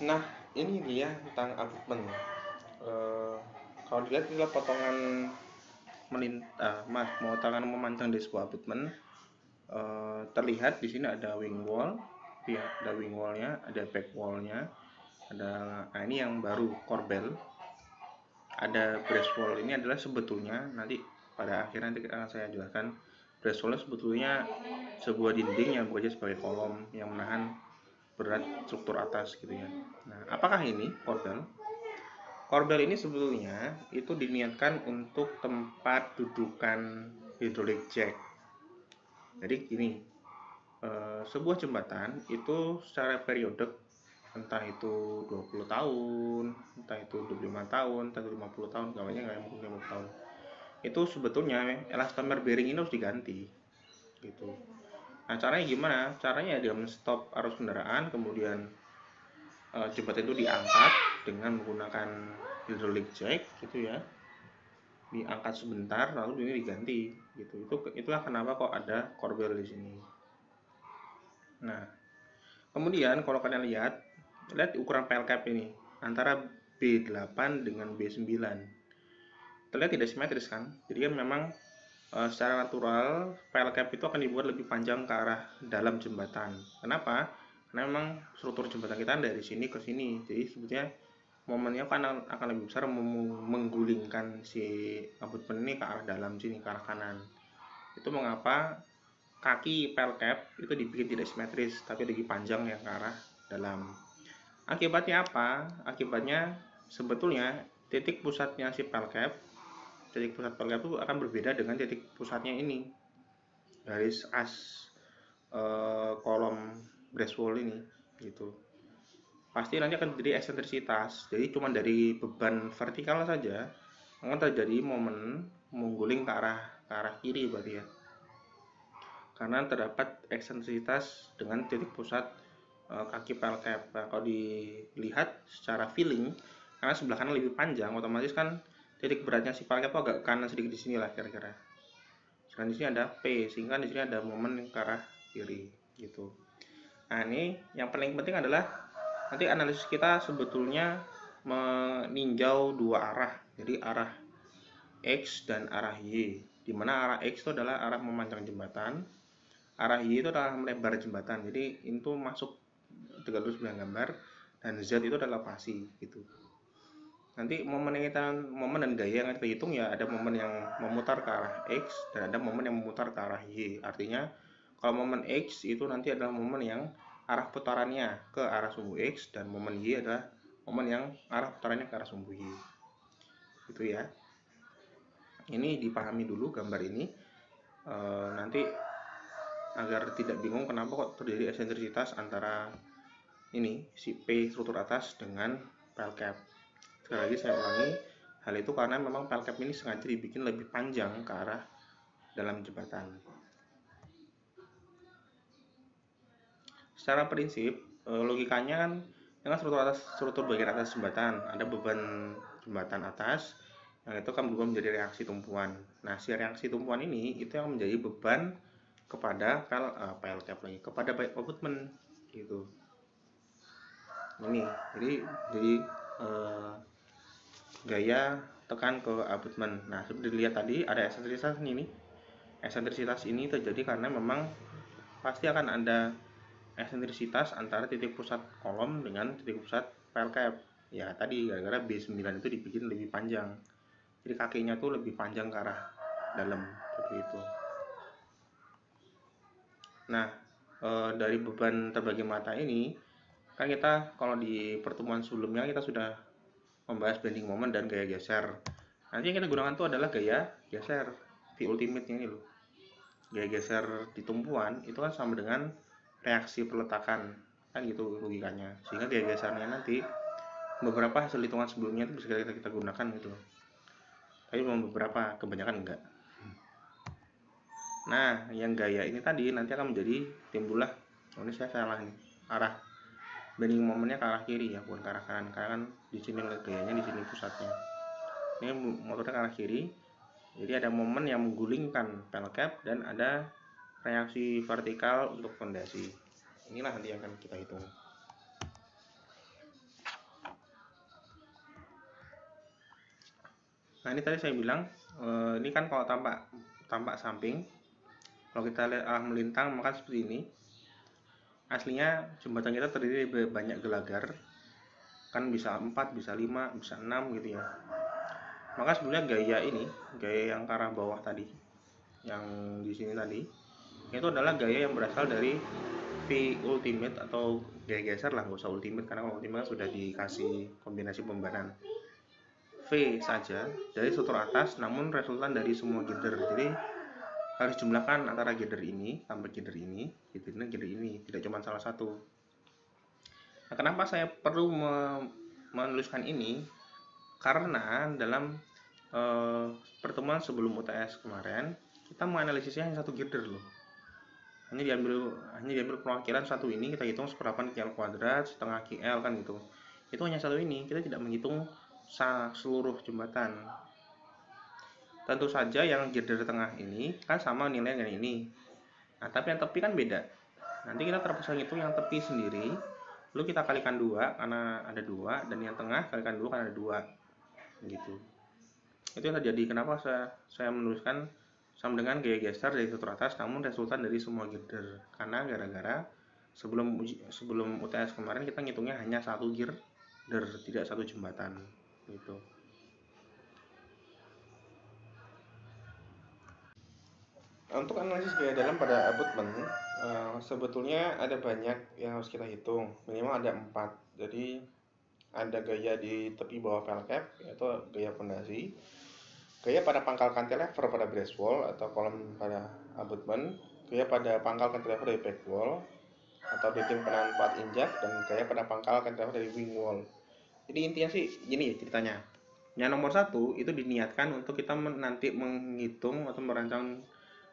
Nah, ini dia tentang abutment. Eh, Kalau dilihat adalah potongan mas mau tangan memanjang di sebuah abutment. Terlihat di sini ada wing wall, ya, ada wing wallnya, ada back wallnya, ada. Nah, ini yang baru corbel. Ada brace wall. Ini adalah sebetulnya nanti pada akhirnya nanti akan saya jelaskan. Brace wall sebetulnya sebuah dinding yang bekerja sebagai kolom yang menahan berat struktur atas gitu ya. Nah, apakah ini corbel? Corbel ini sebetulnya itu diniatkan untuk tempat dudukan hydraulic jack. Jadi gini, sebuah jembatan itu secara periodek, entah itu 20 tahun, entah itu 25 tahun, entah itu 50 tahun, gambarnya nggak mungkin 50 tahun. Itu sebetulnya elastomer bearing ini harus diganti gitu. Nah, caranya gimana? Caranya dia stop arus kendaraan, kemudian jembatan itu diangkat dengan menggunakan hydraulic jack gitu ya, diangkat sebentar lalu ini diganti gitu. Itulah kenapa kok ada corbel di sini. Nah, kemudian kalau kalian lihat ukuran pile cap ini antara B8 dengan B9 terlihat tidak simetris kan. Jadi kan memang secara natural pile cap itu akan dibuat lebih panjang ke arah dalam jembatan. Kenapa? Karena memang struktur jembatan kita dari sini ke sini, jadi sebetulnya momennya akan lebih besar menggulingkan si abutment ini ke arah dalam sini, ke arah kanan. Itu mengapa kaki pile cap itu dibikin tidak simetris tapi lebih panjang yang ke arah dalam. Akibatnya apa? Akibatnya sebetulnya titik pusatnya si pile cap, titik pusat pile cap itu akan berbeda dengan titik pusatnya ini, garis as kolom brace wall ini gitu. Pasti nanti akan terjadi eksentrisitas. Jadi cuma dari beban vertikal saja akan terjadi momen mengguling ke arah kiri berarti ya. Karena terdapat eksentrisitas dengan titik pusat kaki pile cap. Nah, kalau dilihat secara feeling, karena sebelah kanan lebih panjang, otomatis kan titik beratnya si pile cap agak kanan sedikit di sini lah kira-kira. Sedangkan di sini ada P, sehingga di sini ada momen ke arah kiri gitu. Nah, ini yang paling penting adalah nanti analisis kita sebetulnya meninjau dua arah. Jadi arah X dan arah Y. Di mana arah X itu adalah arah memanjang jembatan, arah Y itu adalah melebar jembatan. Jadi itu masuk 309 gambar, dan Z itu adalah lokasi gitu. Nanti momen dan gaya yang kita hitung ya, ada momen yang memutar ke arah X dan ada momen yang memutar ke arah Y. Artinya kalau momen X itu nanti adalah momen yang arah putarannya ke arah sumbu X, dan momen Y adalah momen yang arah putarannya ke arah sumbu Y. Itu ya. Ini dipahami dulu gambar ini. Nanti agar tidak bingung kenapa kok terjadi eksentrisitas antara ini si P struktur atas dengan pile cap. Sekali lagi saya ulangi, hal itu karena memang pile cap ini sengaja dibikin lebih panjang ke arah dalam jembatan. Secara prinsip, logikanya kan dengan struktur bagian atas jembatan ada beban jembatan atas yang itu kan berubah menjadi reaksi tumpuan. Nah, si reaksi tumpuan ini itu yang menjadi beban kepada pile cap lagi, kepada abutment gitu. Ini jadi gaya tekan ke abutment. Nah, seperti dilihat tadi ada eksentrisitas ini. Eksentrisitas ini terjadi karena memang pasti akan ada eksentrisitas antara titik pusat kolom dengan titik pusat pile cap. Ya tadi gara-gara B9 itu dibikin lebih panjang. Jadi kakinya tuh lebih panjang ke arah dalam seperti itu. Nah, dari beban terbagi mata ini kan kita kalau di pertemuan sebelumnya kita sudah membahas bending moment dan gaya geser. Nanti yang kita gunakan itu adalah gaya geser V ultimate ini loh. Gaya geser di tumpuan itu kan sama dengan reaksi peletakan kan gitu logikanya, sehingga gaya gesernya nanti beberapa hasil hitungan sebelumnya itu bisa kita gunakan gitu, tapi memang beberapa, kebanyakan enggak. Nah, yang gaya ini tadi nanti akan menjadi timbullah, oh ini saya salah nih, arah bending momennya ke arah kiri ya, bukan ke arah kanan, karena kan di sini gayanya, di sini pusatnya. Ini motornya ke arah kiri, jadi ada momen yang menggulingkan pile cap dan ada reaksi vertikal untuk fondasi. Inilah nanti yang akan kita hitung. Nah ini tadi saya bilang, ini kan kalau tampak samping, kalau kita lihat arah melintang maka seperti ini. Aslinya jembatan kita terdiri dari banyak gelagar, kan bisa 4, bisa 5, bisa 6 gitu ya. Maka sebenarnya gaya yang ke arah bawah tadi, yang di sini tadi, itu adalah gaya yang berasal dari V ultimate atau gaya geser lah, nggak usah ultimate karena kalau ultimate sudah dikasih kombinasi pembebanan. V saja dari struktur atas, namun resultan dari semua girder. Jadi harus jumlahkan antara girder ini tambah girder ini, girder ini, tidak cuma salah satu. Nah, kenapa saya perlu menuliskan ini? Karena dalam pertemuan sebelum UTS kemarin, kita menganalisisnya hanya satu girder loh. Hanya diambil perwakilan satu ini, kita hitung seperempat KL kuadrat, setengah KL kan gitu. Itu hanya satu ini, kita tidak menghitung seluruh jembatan. Tentu saja yang girder tengah ini kan sama nilainya dengan ini. Nah, tapi yang tepi kan beda. Nanti kita terpaksa ngitung yang tepi sendiri, lalu kita kalikan 2 karena ada 2, dan yang tengah kalikan 2 karena ada 2. Gitu. Itu yang terjadi. Kenapa saya menuliskan sama dengan gaya geser dari struktur atas namun resultan dari semua girder. Karena gara-gara sebelum UTS kemarin kita ngitungnya hanya satu girder, tidak satu jembatan. Gitu. Untuk analisis gaya dalam pada abutment, sebetulnya ada banyak yang harus kita hitung. Minimal ada 4. Jadi ada gaya di tepi bawah file cap, yaitu gaya fondasi, gaya pada pangkal cantilever pada brace wall atau kolom pada abutment, gaya pada pangkal cantilever dari back wall atau dating penahan 4 injak, dan gaya pada pangkal cantilever dari wing wall. Jadi intinya sih gini ceritanya. Yang nomor 1 itu diniatkan untuk kita nanti menghitung atau merancang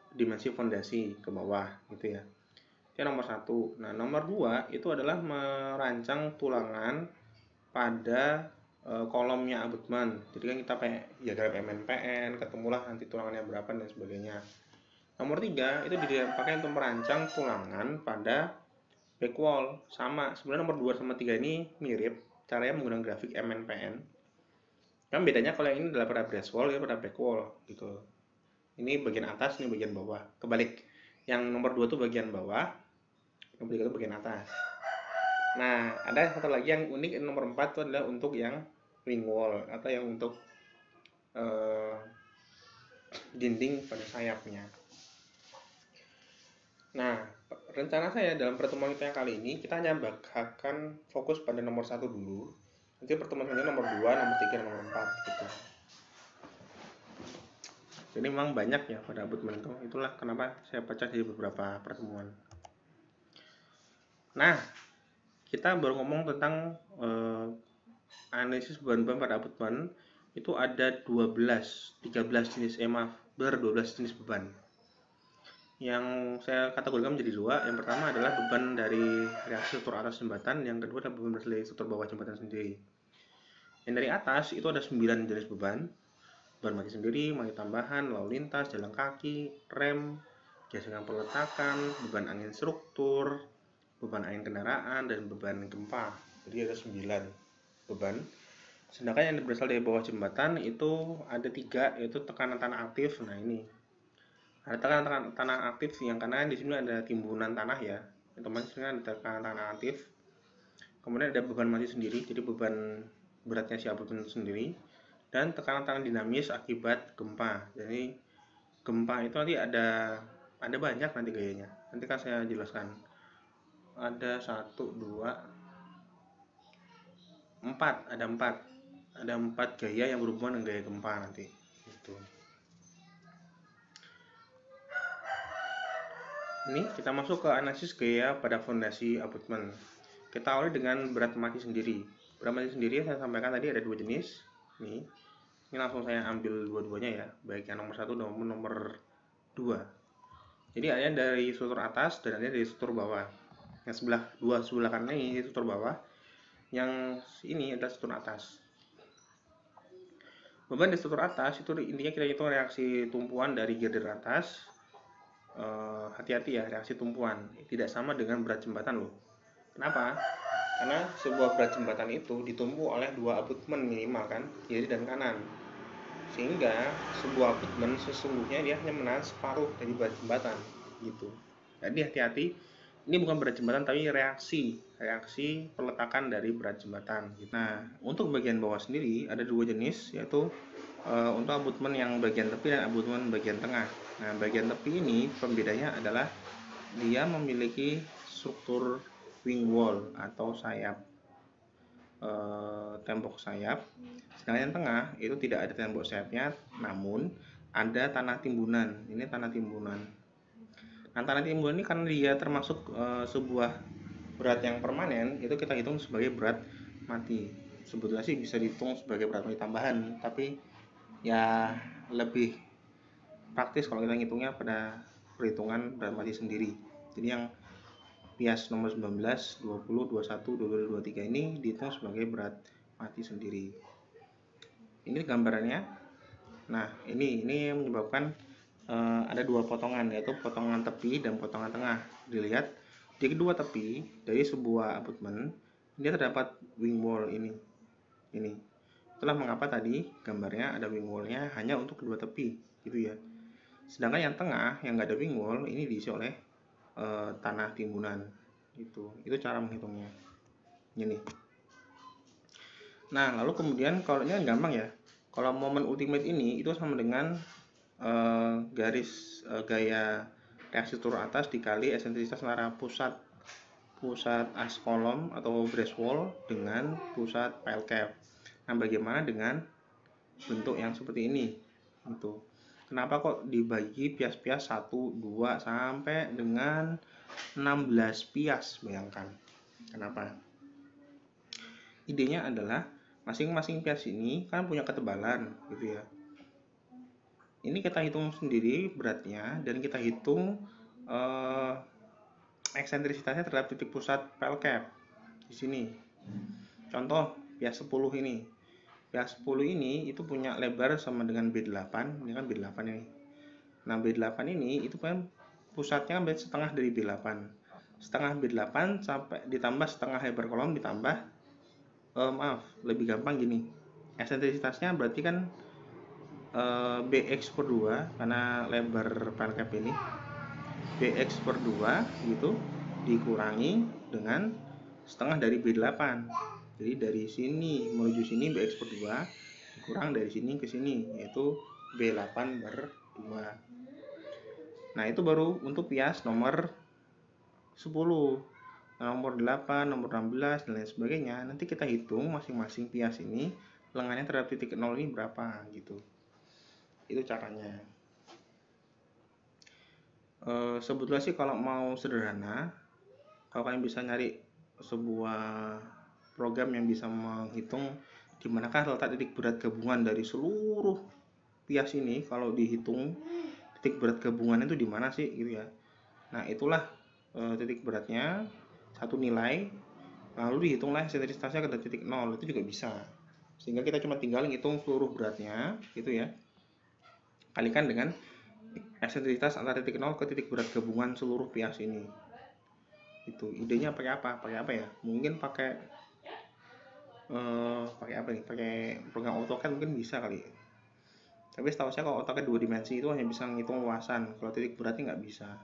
dimensi fondasi ke bawah gitu ya. Itu nomor 1. Nah, nomor 2 itu adalah merancang tulangan pada kolomnya abutment. Jadi kan kita diagram MNPN, ketemulah nanti tulangannya berapa dan sebagainya. Nomor 3 itu dipakai untuk merancang tulangan pada back wall. Sama, sebenarnya nomor 2 sama 3 ini mirip, caranya menggunakan grafik MNPN. Kan bedanya kalau yang ini adalah pada brace wall, ya pada back wall gitu. Ini bagian atas, ini bagian bawah. Kebalik. Yang nomor 2 itu bagian bawah, nomor 3 itu bagian atas. Nah, ada satu lagi yang unik, nomor 4 itu adalah untuk yang wing wall atau yang untuk dinding pada sayapnya. Nah, rencana saya dalam pertemuan kita yang kali ini, kita hanya akan fokus pada nomor 1 dulu. Nanti pertemuan selanjutnya nomor 2, nomor 3, dan nomor 4 gitu. Jadi memang banyak ya pada abutment itu. Itulah kenapa saya pecah di beberapa pertemuan. Nah, kita baru ngomong tentang analisis beban pada abutment. Itu ada 13 jenis 12 jenis beban. Yang saya kategorikan menjadi 2. Yang pertama adalah beban dari reaksi struktur atas jembatan. Yang kedua adalah beban dari struktur bawah jembatan sendiri. Yang dari atas itu ada 9 jenis beban. Beban mati sendiri, mati tambahan, lalu lintas, jalan kaki, rem, gesekan peletakan, beban angin struktur, beban angin kendaraan, dan beban gempa. Jadi ada 9 beban. Sedangkan yang berasal dari bawah jembatan itu ada 3, yaitu tekanan tanah aktif. Nah ini ada tekanan tanah aktif yang karena di sini ada timbunan tanah ya, otomatis ada tekanan tanah aktif. Kemudian ada beban mati sendiri, jadi beban beratnya si abutment sendiri, dan tekanan tanah dinamis akibat gempa. Jadi gempa itu nanti ada banyak nanti gayanya. Nanti kan saya jelaskan. Ada 1, 2, 4, ada 4 gaya yang berhubungan dengan gaya gempa nanti. Gitu. Ini kita masuk ke analisis gaya pada fondasi abutment. Kita awali dengan berat mati sendiri. Berat mati sendiri saya sampaikan tadi ada 2 jenis. Ini langsung saya ambil dua-duanya ya, baik yang nomor 1 maupun nomor 2. Jadi ada dari struktur atas dan ada dari struktur bawah. Yang sebelah kanan ini struktur bawah, yang ini adalah struktur atas. Beban di struktur atas itu intinya kita hitung reaksi tumpuan dari girder atas. Hati-hati ya, reaksi tumpuan tidak sama dengan berat jembatan loh. Kenapa? Karena sebuah berat jembatan itu ditumpu oleh 2 abutment minimal kan, kiri dan kanan. sehingga sebuah abutmen sesungguhnya dia hanya menahan separuh dari berat jembatan gitu. Jadi hati-hati, ini bukan berat jembatan tapi reaksi peletakan dari berat jembatan. Nah, untuk bagian bawah sendiri ada dua jenis, yaitu untuk abutmen yang bagian tepi dan abutmen bagian tengah. Nah, bagian tepi ini pembedanya adalah dia memiliki struktur wing wall atau sayap, tembok sayap. Sedangkan yang tengah itu tidak ada tembok sayapnya, namun ada tanah timbunan. Ini tanah timbunan. Nah, tanah timbunan ini karena dia termasuk sebuah berat yang permanen, itu kita hitung sebagai berat mati. Sebetulnya sih bisa dihitung sebagai berat mati tambahan, tapi ya lebih praktis kalau kita ngitungnya pada perhitungan berat mati sendiri. Jadi yang PIAS nomor 19, 20, 21, 22, 23 ini dihitung sebagai berat mati sendiri. Ini gambarannya. Nah, ini yang menyebabkan ada dua potongan, yaitu potongan tepi dan potongan tengah. Dilihat di kedua tepi dari sebuah abutmen, dia terdapat wing wall ini. Itulah mengapa tadi gambarnya ada wing wall-nya hanya untuk kedua tepi, gitu ya. Sedangkan yang tengah yang nggak ada wing wall ini diisi oleh tanah timbunan. Itu cara menghitungnya. Ini. Nah, lalu kemudian kalau ini gampang ya. Kalau momen ultimate ini itu sama dengan garis gaya reaksi turun atas dikali eksentrisitas antara pusat as kolom atau brace wall dengan pusat pile cap. Nah, bagaimana dengan bentuk yang seperti ini? Itu. Kenapa kok dibagi pias-pias 1, 2 sampai dengan 16 pias? Bayangkan. Kenapa? Idenya adalah masing-masing pias ini kan punya ketebalan, gitu ya. Ini kita hitung sendiri beratnya dan kita hitung eksentrisitasnya terhadap titik pusat pile cap di sini. Contoh pias 10 ini. Pias 10 ini itu punya lebar sama dengan B8, ini kan B8 ini. Nah, B8 ini itu kan pusatnya kan setengah dari B8. Setengah B8 sampai ditambah setengah lebar kolom ditambah lebih gampang gini. Eksentrisitasnya berarti kan BX per 2 karena lebar pile cap ini. BX per 2 gitu dikurangi dengan setengah dari B8. Jadi dari sini menuju sini BX per 2 dikurang dari sini ke sini, yaitu B8 per 2. Nah, itu baru untuk pias nomor 10. Nomor 8, nomor 16 dan lain sebagainya. Nanti kita hitung masing-masing pias ini lengannya terhadap titik 0 ini berapa gitu. Itu caranya. Sebetulnya sih kalau mau sederhana, kalau kalian bisa nyari sebuah program yang bisa menghitung di manakah letak titik berat gabungan dari seluruh pias ini, kalau dihitung titik berat gabungan itu di mana sih gitu ya. Nah, itulah titik beratnya satu nilai, lalu dihitunglah eksentrisitasnya ke titik 0, itu juga bisa. Sehingga kita cuma tinggal ngitung seluruh beratnya gitu ya. Kalikan dengan eksentrisitas antara titik 0 ke titik berat gabungan seluruh pias ini. Itu idenya pakai apa ya? Mungkin pakai apa nih? Pakai program AutoCAD mungkin bisa kali. Tapi setahu saya kalau AutoCAD 2 dimensi itu hanya bisa menghitung luasan, kalau titik beratnya nggak bisa.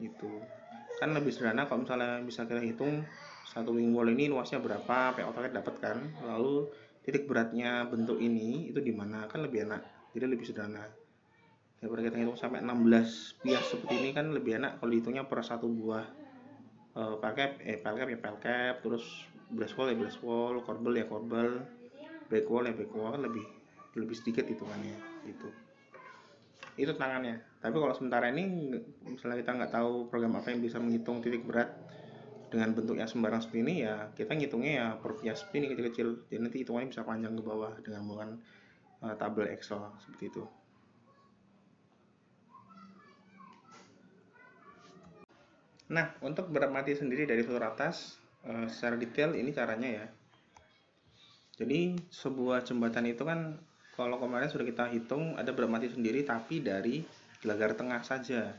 Itu kan lebih sederhana kalau misalnya bisa kita hitung satu wing wall ini luasnya berapa, pakai AutoCAD dapat kan. Lalu titik beratnya bentuk ini itu di mana, kan lebih enak. Jadi lebih sederhana. Daripada kita hitung sampai 16 pias seperti ini kan lebih enak kalau dihitungnya per satu buah pile cap, terus brace wall, corbel, back wall kan lebih sedikit hitungannya gitu. Itu tangannya. Tapi kalau sementara ini misalnya kita nggak tahu program apa yang bisa menghitung titik berat dengan bentuk yang sembarang seperti ini, ya kita ngitungnya ya per pias seperti ini kecil-kecil. Jadi nanti hitungannya bisa panjang ke bawah dengan menggunakan tabel Excel seperti itu. Nah, untuk berat mati sendiri dari struktur atas secara detail ini caranya ya. Jadi sebuah jembatan itu kan kalau kemarin sudah kita hitung ada berat mati sendiri tapi dari gelagar tengah saja.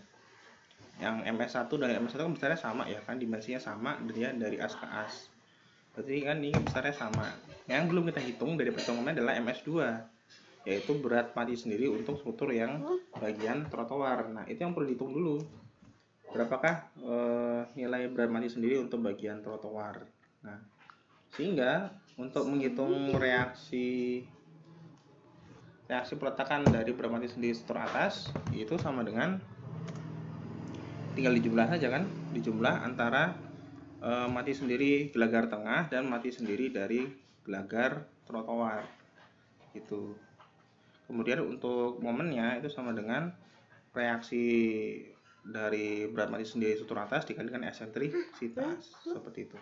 Yang MS1 dan MS1 kan besarnya sama ya kan, dimensinya sama dia dari as ke as. Berarti kan ini besarnya sama. Yang belum kita hitung dari perhitungannya adalah MS2. yaitu berat mati sendiri untuk struktur yang bagian trotoar. Nah, itu yang perlu dihitung dulu. Berapakah nilai berat mati sendiri untuk bagian trotoar. Nah, sehingga untuk menghitung reaksi peletakan dari berat mati sendiri struktur atas itu sama dengan tinggal dijumlah saja kan, dijumlah antara mati sendiri gelagar tengah dan mati sendiri dari gelagar trotoar itu. Kemudian untuk momennya itu sama dengan reaksi dari berat mati sendiri struktur atas dikalikan eksentrisitas, seperti itu.